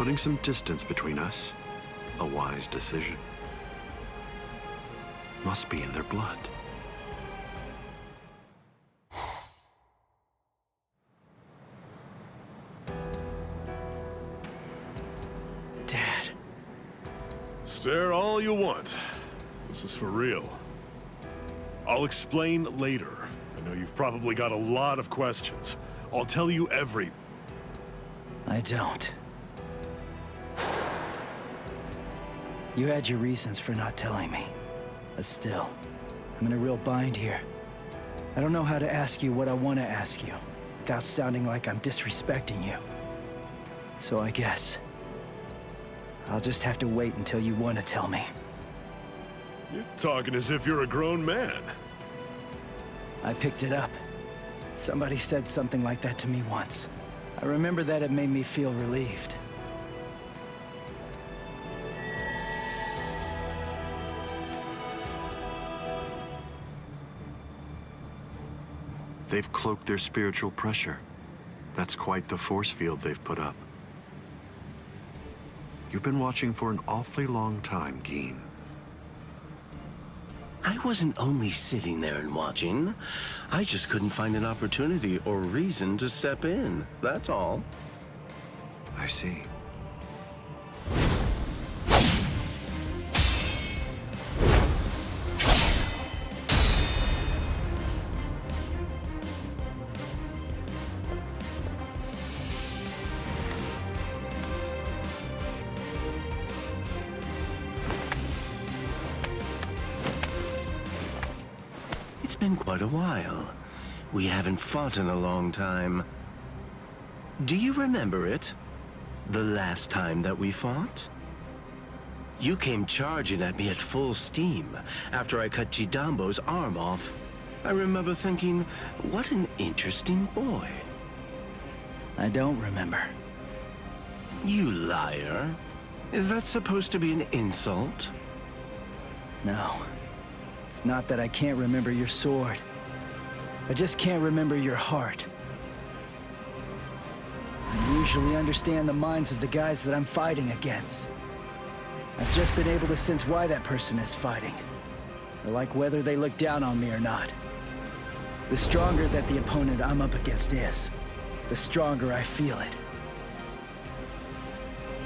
Putting some distance between us, a wise decision. Must be in their blood. Dad. Stare all you want. This is for real. I'll explain later. I know you've probably got a lot of questions. I'll tell you every... I don't. You had your reasons for not telling me. But still, I'm in a real bind here. I don't know how to ask you what I want to ask you, without sounding like I'm disrespecting you. So I guess... I'll just have to wait until you want to tell me. You're talking as if you're a grown man. I picked it up. Somebody said something like that to me once. I remember that it made me feel relieved. They've cloaked their spiritual pressure. That's quite the force field they've put up. You've been watching for an awfully long time, Geen. I wasn't only sitting there and watching. I just couldn't find an opportunity or reason to step in. That's all. I see. It's been quite a while. We haven't fought in a long time. Do you remember it? The last time that we fought? You came charging at me at full steam after I cut Chidambo's arm off. I remember thinking, what an interesting boy. I don't remember. You liar. Is that supposed to be an insult? No. It's not that I can't remember your sword. I just can't remember your heart. I usually understand the minds of the guys that I'm fighting against. I've just been able to sense why that person is fighting. I like whether they look down on me or not. The stronger that the opponent I'm up against is, the stronger I feel it.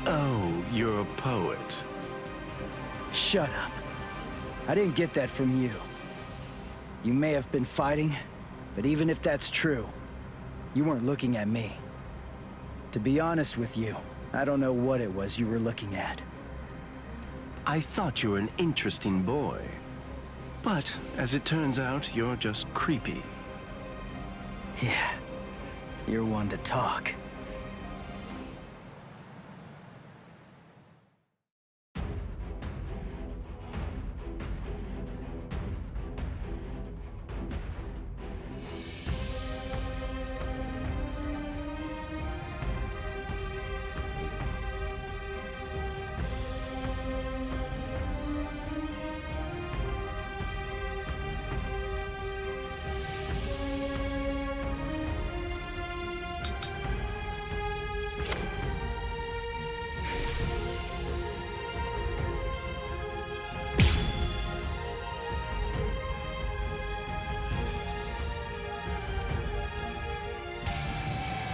Oh, you're a poet. Shut up. I didn't get that from you. You may have been fighting, but even if that's true, you weren't looking at me. To be honest with you, I don't know what it was you were looking at. I thought you were an interesting boy. But, as it turns out, you're just creepy. Yeah, you're one to talk.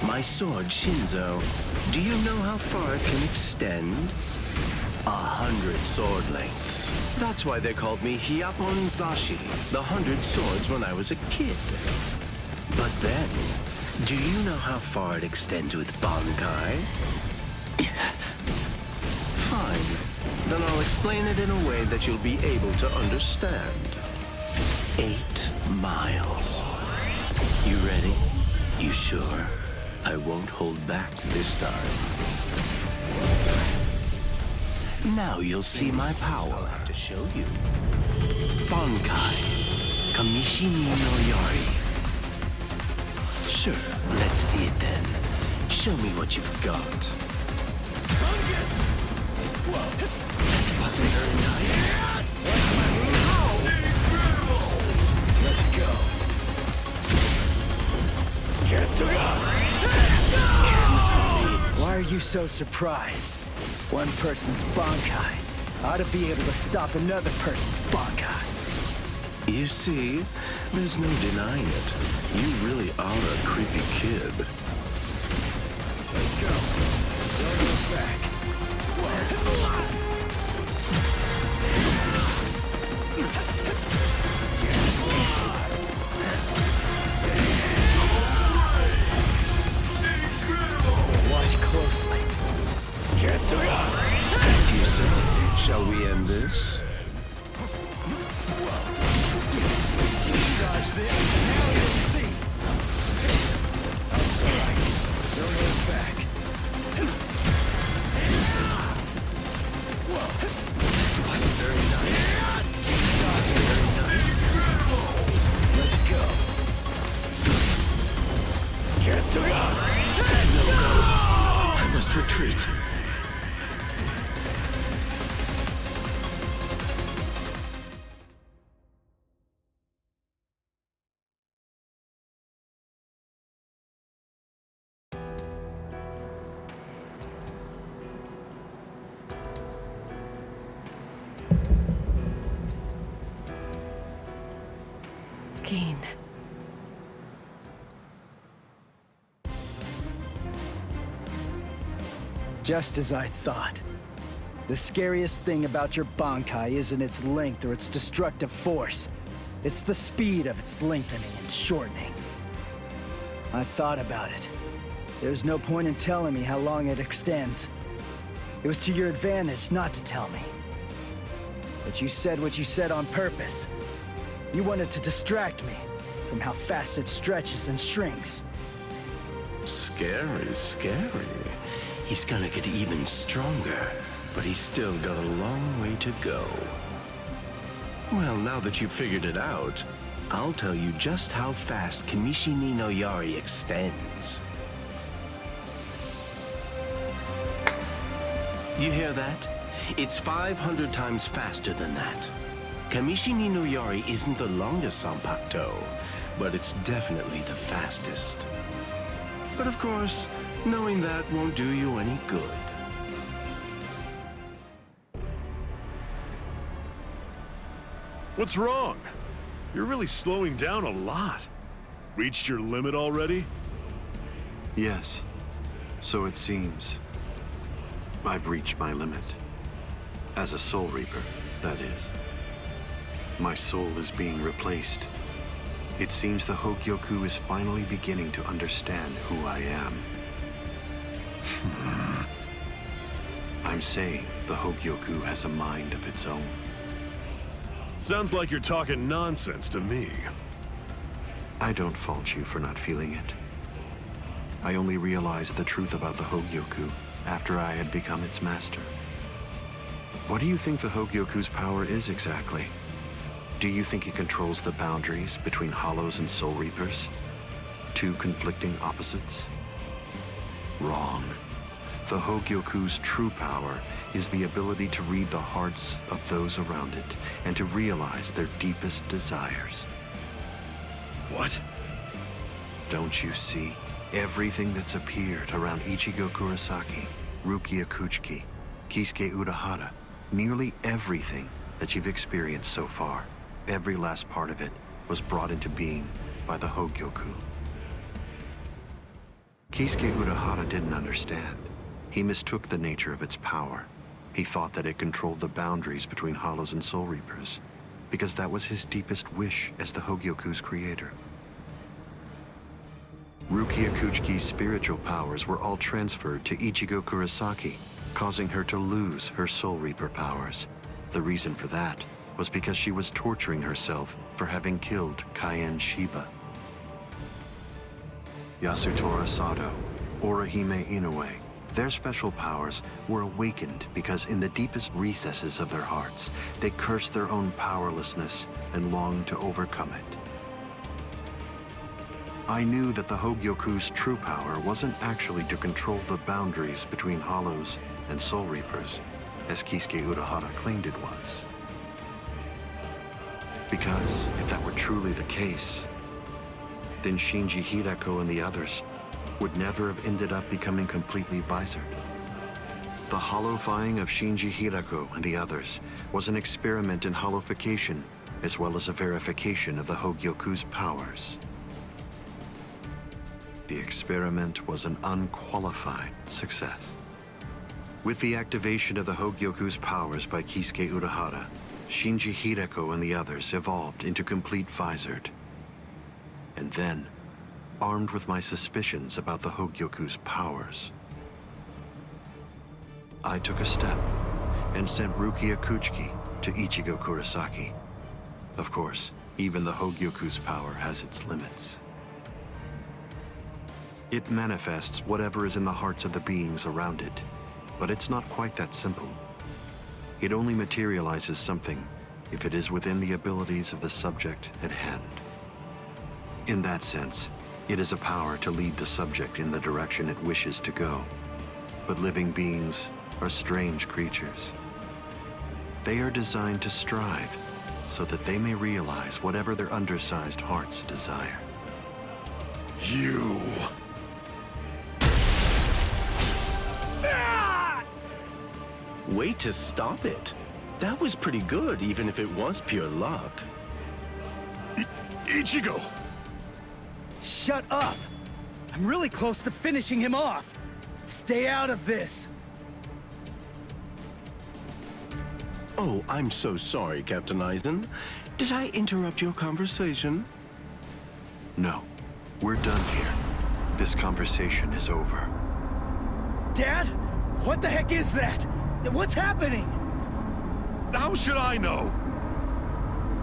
My sword, Shinzo, do you know how far it can extend? 100 sword lengths. That's why they called me Hyapon Zashi, the 100 swords when I was a kid. But then, do you know how far it extends with Bankai? Fine. Then I'll explain it in a way that you'll be able to understand. 8 miles. You ready? You sure? I won't hold back this time. Now you'll see my power. To show you. Bankai. Kamishini no Yari. Sure, let's see it then. Show me what you've got. Whoa. That wasn't very nice. Let's go. Why are you so surprised? One person's Bankai ought to be able to stop another person's Bankai. You see, there's no denying it. You really are a creepy kid. Let's go. Don't look back. Watch closely. What do you say? Shall we end this? Dodge this, now you'll see. That's alright. Don't look back. Wasn't very nice. Dodge this. Let's go. I must retreat. Keen. Just as I thought. The scariest thing about your Bankai isn't its length or its destructive force. It's the speed of its lengthening and shortening. I thought about it. There's no point in telling me how long it extends. It was to your advantage not to tell me. But you said what you said on purpose. You wanted to distract me from how fast it stretches and shrinks. Scary, scary. He's gonna get even stronger, but he's still got a long way to go. Well, now that you've figured it out, I'll tell you just how fast Kamishi ni no Yari extends. You hear that? It's 500 times faster than that. Kamishi ni no Yari isn't the longest Sanpakuto, but it's definitely the fastest. But of course, knowing that won't do you any good. What's wrong? You're really slowing down a lot. Reached your limit already? Yes, so it seems. I've reached my limit. As a Soul Reaper, that is. My soul is being replaced. It seems the Hogyoku is finally beginning to understand who I am. I'm saying the Hogyoku has a mind of its own. Sounds like you're talking nonsense to me. I don't fault you for not feeling it. I only realized the truth about the Hogyoku after I had become its master. What do you think the Hogyoku's power is exactly? Do you think it controls the boundaries between Hollows and Soul Reapers? Two conflicting opposites? Wrong. The Hogyoku's true power is the ability to read the hearts of those around it and to realize their deepest desires. What? Don't you see? Everything that's appeared around Ichigo Kurosaki, Rukia Kuchiki, Kisuke Urahara, nearly everything that you've experienced so far, every last part of it was brought into being by the Hogyoku. Kisuke Urahara didn't understand. He mistook the nature of its power. He thought that it controlled the boundaries between Hollows and Soul Reapers, because that was his deepest wish as the Hogyoku's creator. Rukia Kuchiki's spiritual powers were all transferred to Ichigo Kurosaki, causing her to lose her Soul Reaper powers. The reason for that was because she was torturing herself for having killed Kaien Shiba. Yasutora Sado, Orihime Inoue, their special powers were awakened because in the deepest recesses of their hearts, they cursed their own powerlessness and longed to overcome it. I knew that the Hogyoku's true power wasn't actually to control the boundaries between Hollows and Soul Reapers, as Kisuke Urahara claimed it was. Because if that were truly the case, then Shinji Hideko and the others would never have ended up becoming completely visored. The hollowifying of Shinji Hirako and the others was an experiment in hollowification, as well as a verification of the Hogyoku's powers. The experiment was an unqualified success. With the activation of the Hogyoku's powers by Kisuke Urahara, Shinji Hirako and the others evolved into complete Visored. And then, armed with my suspicions about the Hogyoku's powers, I took a step and sent Rukia Kuchiki to Ichigo Kurosaki. Of course, even the Hogyoku's power has its limits. It manifests whatever is in the hearts of the beings around it, but it's not quite that simple. It only materializes something if it is within the abilities of the subject at hand. In that sense, it is a power to lead the subject in the direction it wishes to go. But living beings are strange creatures. They are designed to strive so that they may realize whatever their undersized hearts desire. You... Way to stop it. That was pretty good, even if it was pure luck. Ichigo! Shut up! I'm really close to finishing him off. Stay out of this. Oh, I'm so sorry, Captain Eisen. Did I interrupt your conversation? No, we're done here. This conversation is over. Dad? What the heck is that? What's happening? How should I know?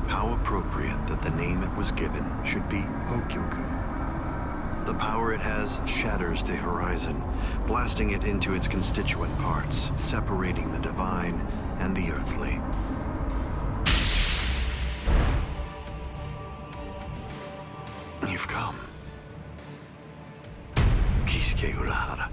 How appropriate that the name it was given should be Hogyoku. The power it has shatters the horizon, blasting it into its constituent parts, separating the divine and the earthly. You've come. Kisuke Urahara.